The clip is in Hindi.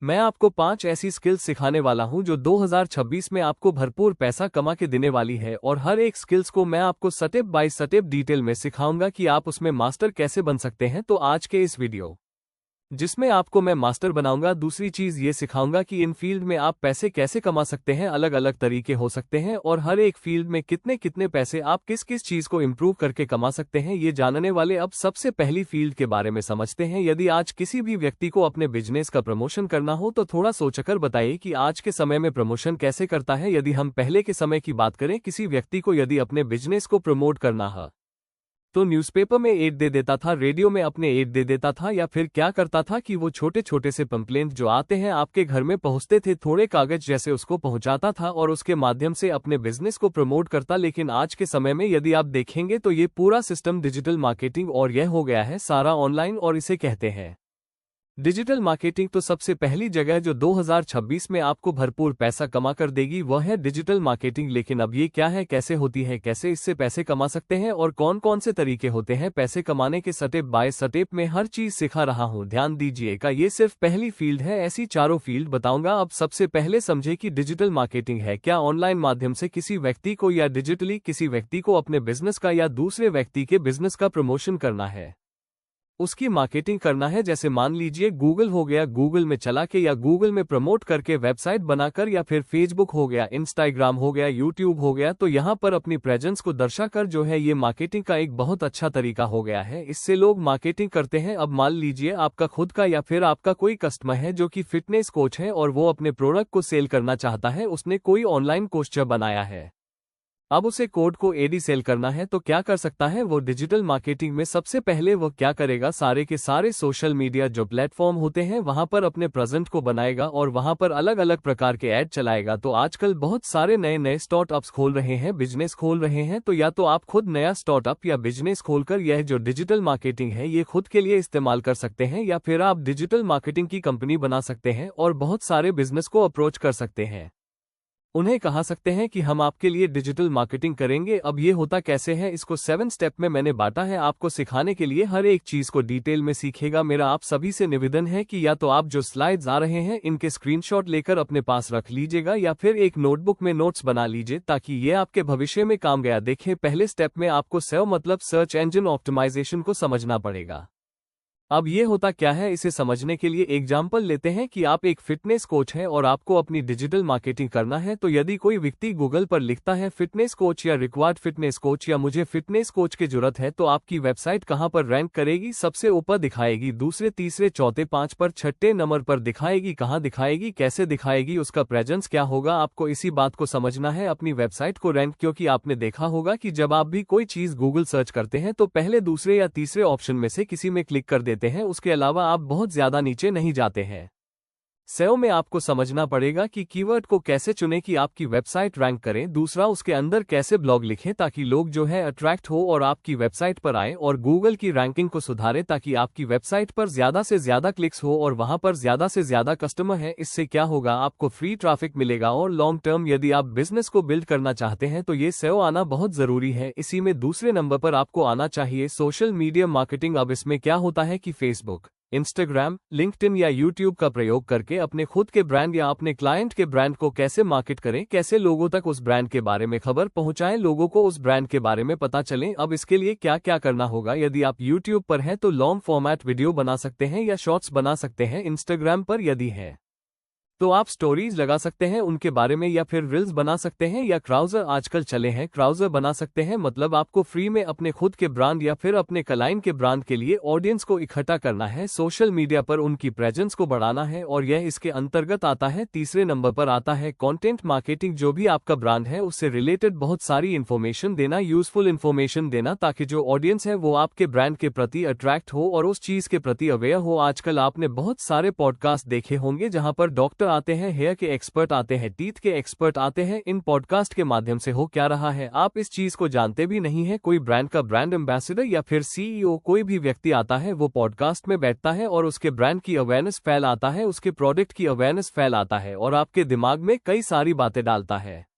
मैं आपको 5 ऐसी स्किल्स सिखाने वाला हूं जो 2026 में आपको भरपूर पैसा कमा के देने वाली है और हर एक स्किल्स को मैं आपको स्टेप बाय स्टेप डिटेल में सिखाऊंगा कि आप उसमें मास्टर कैसे बन सकते हैं। तो आज के इस वीडियो जिसमें आपको मैं मास्टर बनाऊंगा, दूसरी चीज ये सिखाऊंगा कि इन फील्ड में आप पैसे कैसे कमा सकते हैं। अलग अलग तरीके हो सकते हैं और हर एक फील्ड में कितने कितने पैसे आप किस किस चीज को इम्प्रूव करके कमा सकते हैं, ये जानने वाले। अब सबसे पहली फील्ड के बारे में समझते हैं। यदि आज किसी भी व्यक्ति को अपने बिजनेस का प्रमोशन करना हो तो थोड़ा सोचकर बताइए कि आज के समय में प्रमोशन कैसे करता है। यदि हम पहले के समय की बात करें, किसी व्यक्ति को यदि अपने बिजनेस को प्रमोट करना है तो न्यूज़पेपर में एड दे देता था, रेडियो में अपने एड दे देता था, या फिर क्या करता था कि वो छोटे छोटे से पंपलेट जो आते हैं आपके घर में पहुंचते थे, थोड़े कागज जैसे, उसको पहुंचाता था और उसके माध्यम से अपने बिजनेस को प्रमोट करता। लेकिन आज के समय में यदि आप देखेंगे तो ये पूरा सिस्टम डिजिटल मार्केटिंग और यह हो गया है सारा ऑनलाइन, और इसे कहते हैं डिजिटल मार्केटिंग। तो सबसे पहली जगह जो 2026 में आपको भरपूर पैसा कमा कर देगी वह है डिजिटल मार्केटिंग। लेकिन अब ये क्या है, कैसे होती है, कैसे इससे पैसे कमा सकते हैं और कौन कौन से तरीके होते हैं पैसे कमाने के, स्टेप बाय स्टेप में हर चीज सिखा रहा हूं। ध्यान दीजिएगा, ये सिर्फ पहली फील्ड है, ऐसी चारों फील्ड बताऊंगा। अब सबसे पहले समझे कि डिजिटल मार्केटिंग है क्या। ऑनलाइन माध्यम से किसी व्यक्ति को या डिजिटली किसी व्यक्ति को अपने बिजनेस का या दूसरे व्यक्ति के बिजनेस का प्रमोशन करना है, उसकी मार्केटिंग करना है। जैसे मान लीजिए गूगल हो गया, गूगल में चला के या गूगल में प्रमोट करके वेबसाइट बनाकर, या फिर फेसबुक हो गया, इंस्टाग्राम हो गया, यूट्यूब हो गया, तो यहाँ पर अपनी प्रेजेंस को दर्शाकर जो है ये मार्केटिंग का एक बहुत अच्छा तरीका हो गया है। इससे लोग मार्केटिंग करते हैं। अब मान लीजिए आपका खुद का या फिर आपका कोई कस्टमर है जो कि फिटनेस कोच है और वो अपने प्रोडक्ट को सेल करना चाहता है, उसने कोई ऑनलाइन कोर्स बनाया है, अब उसे कोड को एडी सेल करना है, तो क्या कर सकता है वो डिजिटल मार्केटिंग में। सबसे पहले वो क्या करेगा, सारे के सारे सोशल मीडिया जो प्लेटफॉर्म होते हैं वहां पर अपने प्रेजेंट को बनाएगा और वहां पर अलग अलग प्रकार के ऐड चलाएगा। तो आजकल बहुत सारे नए नए स्टार्टअप्स खोल रहे हैं, बिजनेस खोल रहे हैं, तो या तो आप खुद नया स्टार्टअप या बिजनेस खोलकर यह जो डिजिटल मार्केटिंग है ये खुद के लिए इस्तेमाल कर सकते हैं, या फिर आप डिजिटल मार्केटिंग की कंपनी बना सकते हैं और बहुत सारे बिजनेस को अप्रोच कर सकते हैं। उन्हें कहा सकते हैं कि हम आपके लिए डिजिटल मार्केटिंग करेंगे। अब ये होता कैसे है, इसको 7 स्टेप में मैंने बांटा है आपको सिखाने के लिए, हर एक चीज को डिटेल में सीखेगा। मेरा आप सभी से निवेदन है कि या तो आप जो स्लाइड्स आ रहे हैं इनके स्क्रीनशॉट लेकर अपने पास रख लीजिएगा, या फिर एक नोटबुक में नोट्स बना लीजिए ताकि ये आपके भविष्य में काम गया। देखें, पहले स्टेप में आपको SEO मतलब सर्च इंजन ऑप्टिमाइजेशन को समझना पड़ेगा। अब ये होता क्या है, इसे समझने के लिए एग्जाम्पल लेते हैं कि आप एक फिटनेस कोच हैं और आपको अपनी डिजिटल मार्केटिंग करना है। तो यदि कोई व्यक्ति गूगल पर लिखता है फिटनेस कोच या रिक्वायर्ड फिटनेस कोच या मुझे फिटनेस कोच की जरूरत है, तो आपकी वेबसाइट कहां पर रैंक करेगी, सबसे ऊपर दिखाएगी, दूसरे तीसरे चौथे 5 पर छठे नंबर पर दिखाएगी, कहां दिखाएगी, कैसे दिखाएगी, उसका प्रेजेंस क्या होगा। आपको इसी बात को समझना है अपनी वेबसाइट को रैंक, क्योंकि आपने देखा होगा कि जब आप भी कोई चीज गूगल सर्च करते हैं तो पहले दूसरे या तीसरे ऑप्शन में से किसी में क्लिक कर देते हैं, उसके अलावा आप बहुत ज्यादा नीचे नहीं जाते हैं। SEO में आपको समझना पड़ेगा कि कीवर्ड को कैसे चुनें कि आपकी वेबसाइट रैंक करें, दूसरा उसके अंदर कैसे ब्लॉग लिखें ताकि लोग जो है अट्रैक्ट हो और आपकी वेबसाइट पर आए, और गूगल की रैंकिंग को सुधारें ताकि आपकी वेबसाइट पर ज्यादा से ज्यादा क्लिक्स हो और वहां पर ज्यादा से ज्यादा कस्टमर है। इससे क्या होगा, आपको फ्री ट्रैफिक मिलेगा और लॉन्ग टर्म यदि आप बिजनेस को बिल्ड करना चाहते हैं तो ये SEO आना बहुत जरूरी है। इसी में दूसरे नंबर पर आपको आना चाहिए सोशल मीडिया मार्केटिंग। अब इसमें क्या होता है कि फेसबुक, इंस्टाग्राम, लिंक्डइन या यूट्यूब का प्रयोग करके अपने खुद के ब्रांड या अपने क्लाइंट के ब्रांड को कैसे मार्केट करें, कैसे लोगों तक उस ब्रांड के बारे में खबर पहुंचाएं, लोगों को उस ब्रांड के बारे में पता चले। अब इसके लिए क्या क्या करना होगा, यदि आप यूट्यूब पर हैं तो लॉन्ग फॉर्मेट वीडियो बना सकते हैं या शॉर्ट्स बना सकते हैं। इंस्टाग्राम पर यदि है तो आप स्टोरीज लगा सकते हैं उनके बारे में, या फिर रील्स बना सकते हैं, या क्राउजर आजकल चले हैं, क्राउजर बना सकते हैं। मतलब आपको फ्री में अपने खुद के ब्रांड या फिर अपने क्लाइंट के ब्रांड के लिए ऑडियंस को इकट्ठा करना है, सोशल मीडिया पर उनकी प्रेजेंस को बढ़ाना है, और यह इसके अंतर्गत आता है। तीसरे नंबर पर आता है कंटेंट मार्केटिंग, जो भी आपका ब्रांड है उससे रिलेटेड बहुत सारी इन्फॉर्मेशन देना, यूजफुल इन्फॉर्मेशन देना, ताकि जो ऑडियंस है वो आपके ब्रांड के प्रति अट्रैक्ट हो और उस चीज के प्रति अवेयर हो। आजकल आपने बहुत सारे पॉडकास्ट देखे होंगे जहां पर डॉक्टर आते हैं, हेयर के एक्सपर्ट आते हैं, टीथ के एक्सपर्ट आते हैं। इन पॉडकास्ट के माध्यम से हो क्या रहा है, आप इस चीज को जानते भी नहीं है। कोई ब्रांड का ब्रांड एम्बेसडर या फिर CEO, कोई भी व्यक्ति आता है, वो पॉडकास्ट में बैठता है और उसके ब्रांड की अवेयरनेस फैलाता है, उसके प्रोडक्ट की अवेयरनेस फैलाता है और आपके दिमाग में कई सारी बातें डालता है।